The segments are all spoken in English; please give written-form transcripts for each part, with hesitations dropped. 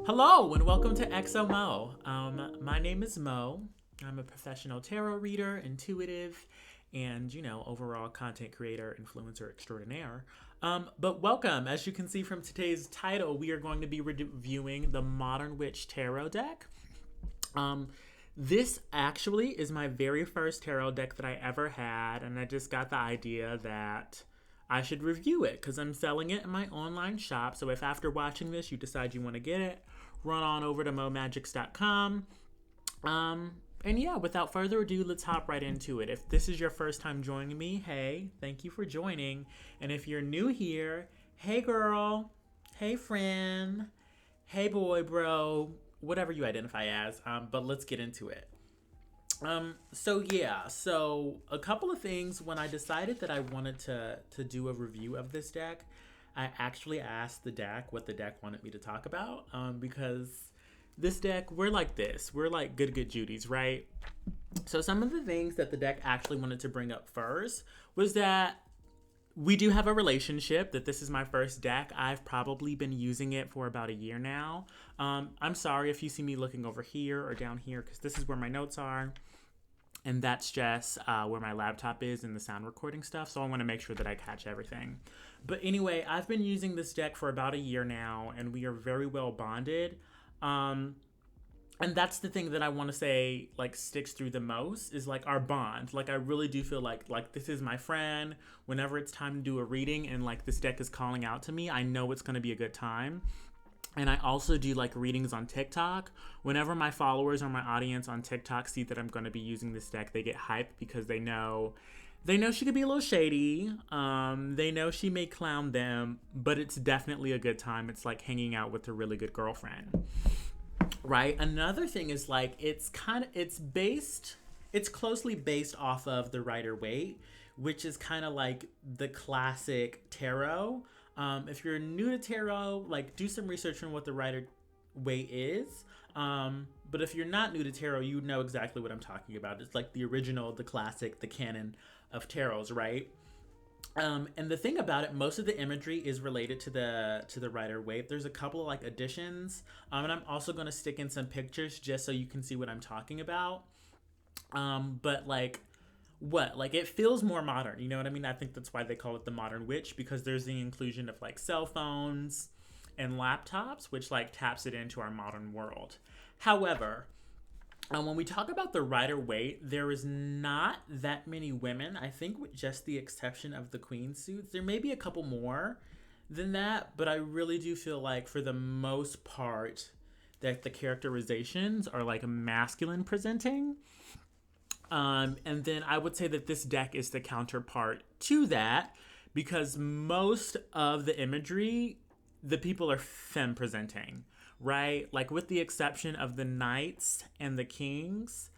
Hello and welcome to XO Meaux. My name is Meaux. I'm a professional tarot reader, intuitive, and overall content creator, influencer extraordinaire. But welcome, as you can see from today's title, we are going to be reviewing the Modern Witch Tarot deck. This actually is my very first tarot deck that I ever had, and I just got the idea that I should review it because I'm selling it in my online shop. So if after watching this you decide you want to get it, run on over to momagics.com. And yeah, without further ado, let's hop right into it. If this is your first time joining me, hey, thank you for joining. And if you're new here, hey girl, hey friend, hey boy, bro, whatever you identify as. But let's get into it. So a couple of things. When I decided that I wanted to do a review of this deck, I actually asked the deck what the deck wanted me to talk about, because this deck, we're like good Judies, right? So some of the things that the deck actually wanted to bring up first was that we do have a relationship, that this is my first deck. I've probably been using it for about a year now. I'm sorry if you see me looking over here or down here, because this is where my notes are. And that's just where my laptop is and the sound recording stuff. So I want to make sure that I catch everything. But anyway, I've been using this deck for about a year now, and we are very well bonded. And that's the thing that I want to say, like, sticks through the most is, like, our bond. Like, I really do feel like this is my friend. Whenever it's time to do a reading and, like, this deck is calling out to me, I know it's going to be a good time. And I also do, like, readings on TikTok. Whenever my followers or my audience on TikTok see that I'm going to be using this deck, they get hyped because they know she could be a little shady. They know she may clown them, but it's definitely a good time. It's like hanging out with a really good girlfriend. Right? Another thing is, like, it's closely based off of the Rider-Waite, which is kind of like the classic tarot. If you're new to tarot, like, do some research on what the Rider-Waite is. But if you're not new to tarot, you know exactly what I'm talking about. It's like the original, the classic, the canon of tarots, right? And the thing about it, most of the imagery is related to the Rider-Waite. There's a couple of, like, additions, and I'm also going to stick in some pictures just so you can see what I'm talking about. But like, it feels more modern, you know what I mean? I think that's why they call it the Modern Witch, because there's the inclusion of, like, cell phones and laptops, which, like, taps it into our modern world. However, when we talk about the Rider-Waite, there is not that many women. I think with just the exception of the queen suits, there may be a couple more than that, but I really do feel like for the most part that the characterizations are, like, masculine presenting. And then I would say that this deck is the counterpart to that, because most of the imagery, the people are femme presenting. Right? Like, with the exception of the knights and the kings.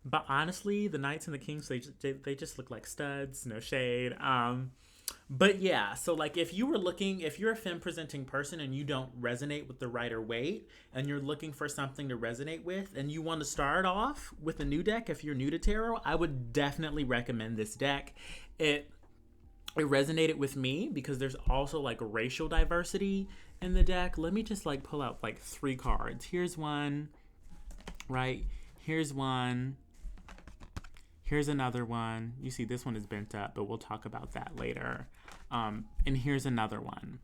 But honestly, the knights and the kings, they just look like studs, no shade. But yeah, so, like, if you're a femme presenting person and you don't resonate with the Rider-Waite and you're looking for something to resonate with and you want to start off with a new deck, if you're new to tarot, I would definitely recommend this deck. It resonated with me because there's also, like, racial diversity in the deck. Let me just, like, pull out, like, 3 cards. Here's one, right? Here's one. Here's another one. You see, this one is bent up, but we'll talk about that later. And here's another one,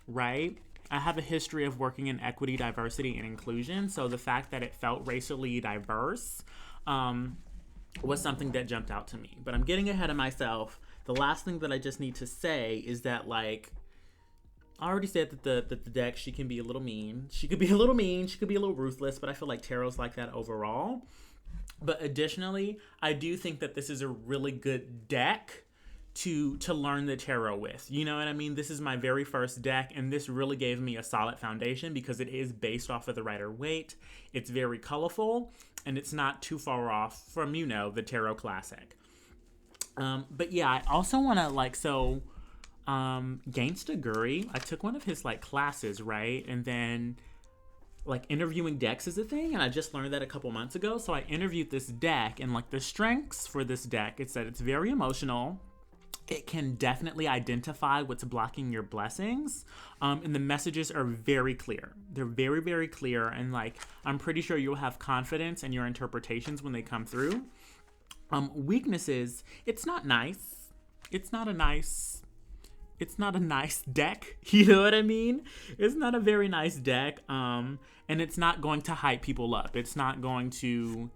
right? I have a history of working in equity, diversity, and inclusion, so the fact that it felt racially diverse was something that jumped out to me. But I'm getting ahead of myself. The last thing that I just need to say is that, like, I already said that the deck, she can be a little mean. She could be a little mean. She could be a little ruthless, but I feel like tarot's like that overall. But additionally, I do think that this is a really good deck to learn the tarot with. You know what I mean? This is my very first deck, and this really gave me a solid foundation because it is based off of the Rider-Waite. It's very colorful, and it's not too far off from, the tarot classic. But yeah, I also want to, like, Gangsta Guri, I took one of his, like, classes, right? And then, like, interviewing decks is a thing, and I just learned that a couple months ago. So I interviewed this deck, and, like, the strengths for this deck, it's that it's very emotional, it can definitely identify what's blocking your blessings. And the messages are very clear. They're very, very clear. And like, I'm pretty sure you'll have confidence in your interpretations when they come through. Weaknesses, it's not nice. It's not a nice deck. You know what I mean? It's not a very nice deck. And it's not going to hype people up. It's not going to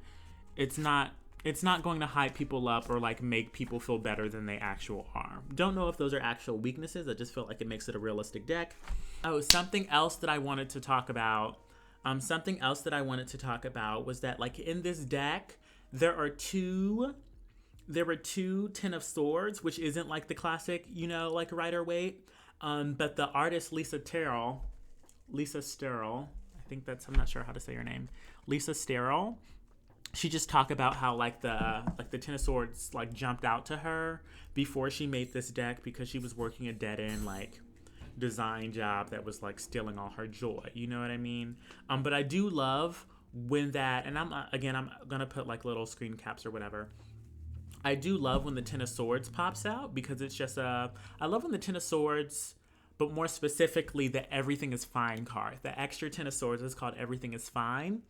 hype people up or like make people feel better than they actually are. Don't know if those are actual weaknesses. I just feel like it makes it a realistic deck. Oh, something else that I wanted to talk about was that like in this deck, there were two Ten of Swords, which isn't like the classic, like Rider-Waite. But the artist Lisa Sterle, I'm not sure how to say her name, Lisa Sterle. She just talked about how like the Ten of Swords like jumped out to her before she made this deck because she was working a dead-end like design job that was like stealing all her joy. You know what I mean? But I do love when that, and I'm gonna put like little screen caps or whatever. I do love when the Ten of Swords pops out because it's just I love when the Ten of Swords, but more specifically the Everything is Fine card. The extra Ten of Swords is called Everything is Fine.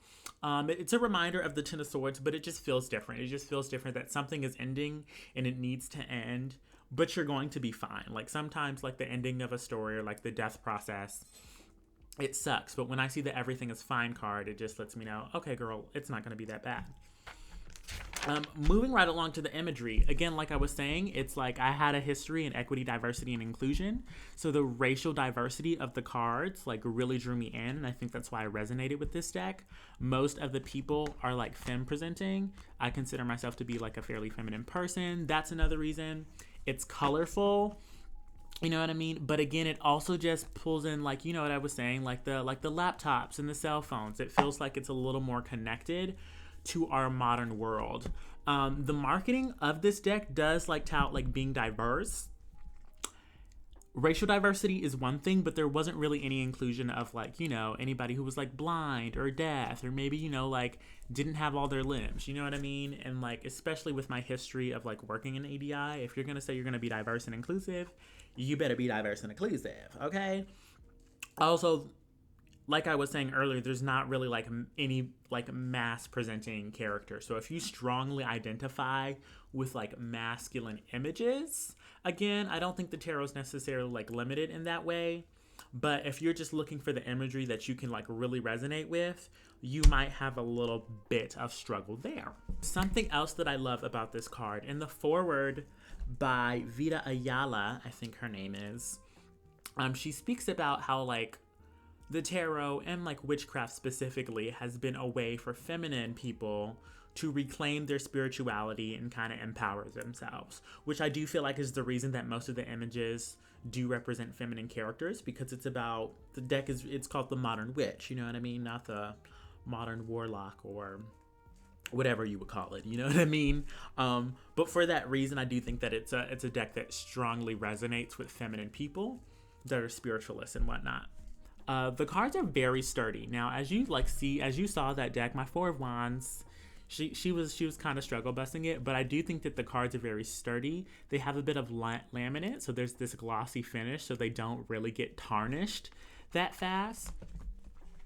It's a reminder of the Ten of Swords, but it just feels different. It just feels different that something is ending and it needs to end, but you're going to be fine. Like sometimes like the ending of a story or like the death process, it sucks. But when I see the Everything is Fine card, it just lets me know, okay, girl, it's not going to be that bad. Moving right along to the imagery. Again, like I was saying, it's like I had a history in equity, diversity, and inclusion. So the racial diversity of the cards like really drew me in. And I think that's why I resonated with this deck. Most of the people are like femme presenting. I consider myself to be like a fairly feminine person. That's another reason. It's colorful. You know what I mean? But again, it also just pulls in like, you know what I was saying, like the laptops and the cell phones. It feels like it's a little more connected to our modern world. The marketing of this deck does like tout like being diverse. Racial diversity is one thing, but there wasn't really any inclusion of like, anybody who was like blind or deaf or maybe, like didn't have all their limbs. You know what I mean? And like, especially with my history of like working in ADI, if you're going to say you're going to be diverse and inclusive, you better be diverse and inclusive. Okay. Also, like I was saying earlier, there's not really like any like mass presenting character. So if you strongly identify with like masculine images, again, I don't think the tarot is necessarily like limited in that way. But if you're just looking for the imagery that you can like really resonate with, you might have a little bit of struggle there. Something else that I love about this card, in the foreword by Vida Ayala, I think her name is, she speaks about how like the tarot and like witchcraft specifically has been a way for feminine people to reclaim their spirituality and kind of empower themselves, which I do feel like is the reason that most of the images do represent feminine characters, because it's about, the deck it's called the modern witch, you know what I mean? Not the modern warlock or whatever you would call it, you know what I mean? But for that reason, I do think that it's a deck that strongly resonates with feminine people that are spiritualists and whatnot. The cards are very sturdy. Now, as you saw that deck, my Four of Wands, she was kind of struggle busting it, but I do think that the cards are very sturdy. They have a bit of laminate, so there's this glossy finish, so they don't really get tarnished that fast.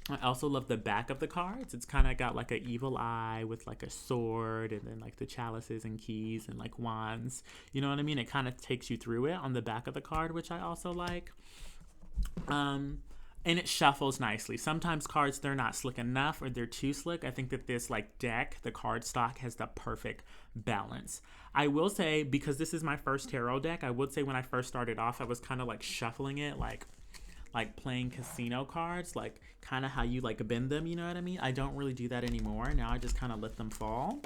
I also love the back of the cards. It's kind of got like an evil eye with like a sword and then like the chalices and keys and like wands. You know what I mean? It kind of takes you through it on the back of the card, which I also like. And it shuffles nicely. Sometimes cards, they're not slick enough or they're too slick. I think that this like deck, the card stock, has the perfect balance. I will say, because this is my first tarot deck, I would say when I first started off, I was kind of like shuffling it like playing casino cards, like kind of how you like bend them, you know what I mean? I don't really do that anymore. Now I just kind of let them fall.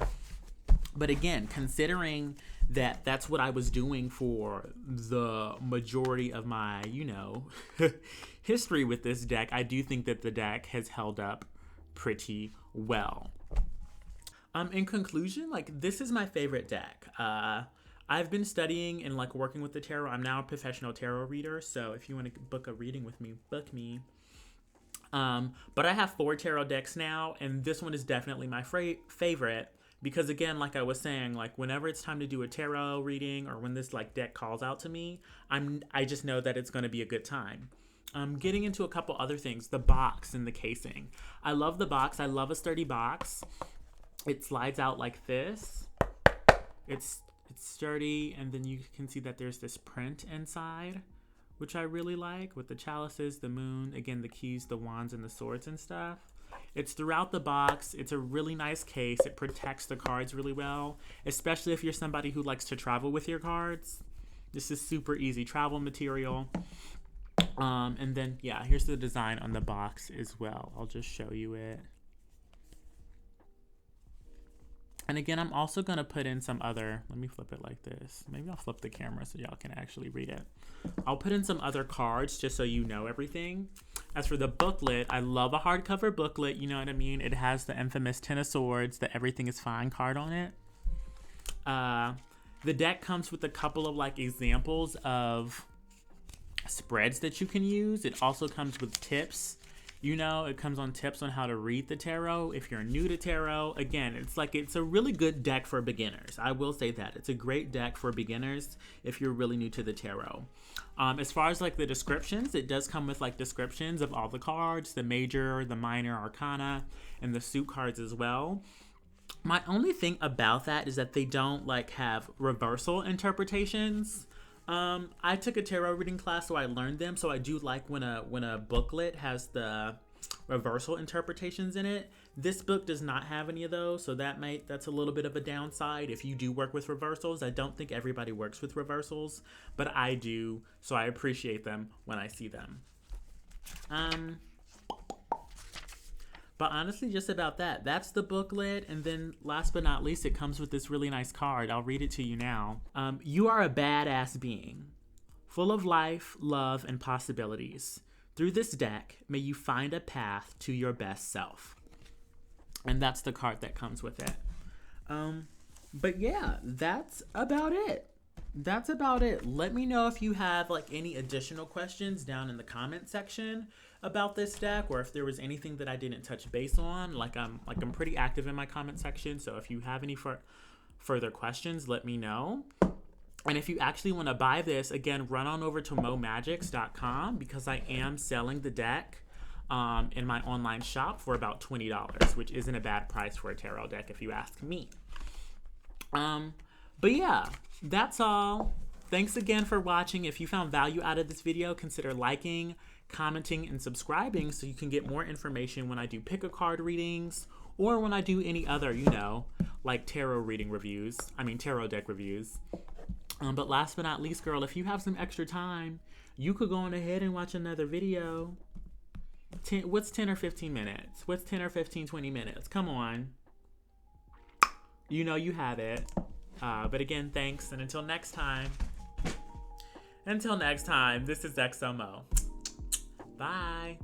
But again, considering that that's what I was doing for the majority of my, history with this deck, I do think that the deck has held up pretty well. In conclusion, like, this is my favorite deck. I've been studying and like working with the tarot. I'm now a professional tarot reader, so if you want to book a reading with me, book me. But I have 4 tarot decks now, and this one is definitely my favorite Because again, like I was saying, like whenever it's time to do a tarot reading or when this like deck calls out to me, I just know that it's going to be a good time. Getting into a couple other things, the box and the casing. I love the box. I love a sturdy box. It slides out like this. It's sturdy, and then you can see that there's this print inside, which I really like, with the chalices, the moon, again, the keys, the wands, and the swords and stuff. It's throughout the box. It's a really nice case. It protects the cards really well, especially if you're somebody who likes to travel with your cards. This is super easy travel material. And then, yeah, here's the design on the box as well. I'll just show you it. And again, I'm also going to put in some other, let me flip it like this. Maybe I'll flip the camera so y'all can actually read it. I'll put in some other cards just so you know everything. As for the booklet, I love a hardcover booklet. You know what I mean? It has the infamous Ten of Swords, the Everything is Fine card on it. The deck comes with a couple of like examples of spreads that you can use. It also comes with tips. You know, it comes on tips on how to read the tarot. If you're new to tarot, again, it's a really good deck for beginners. I will say that. It's a great deck for beginners if you're really new to the tarot. As far as like the descriptions, it does come with like descriptions of all the cards, the major, the minor arcana, and the suit cards as well. My only thing about that is that they don't like have reversal interpretations. I took a tarot reading class, so I learned them. So I do like when a booklet has the reversal interpretations in it. This book does not have any of those, so that's a little bit of a downside if you do work with reversals. I don't think everybody works with reversals, but I do, so I appreciate them when I see them. But honestly, just about that. That's the booklet. And then last but not least, it comes with this really nice card. I'll read it to you now. You are a badass being, full of life, love, and possibilities. Through this deck, may you find a path to your best self. And that's the card that comes with it. But yeah, that's about it. That's about it. Let me know if you have like any additional questions down in the comment section about this deck, or if there was anything that I didn't touch base on. I'm pretty active in my comment section, so if you have any further questions, let me know. And if you actually want to buy this, again, run on over to momagics.com, because I am selling the deck in my online shop for about $20, which isn't a bad price for a tarot deck if you ask me. But yeah, that's all. Thanks again for watching. If you found value out of this video, consider liking, commenting, and subscribing so you can get more information when I do pick-a-card readings or when I do any other, like tarot deck reviews. But last but not least, girl, if you have some extra time, you could go on ahead and watch another video. What's 10 or 15 minutes? What's 10 or 15, 20 minutes? Come on. You know you have it. But again, thanks, and until next time, this is XOMO. Bye.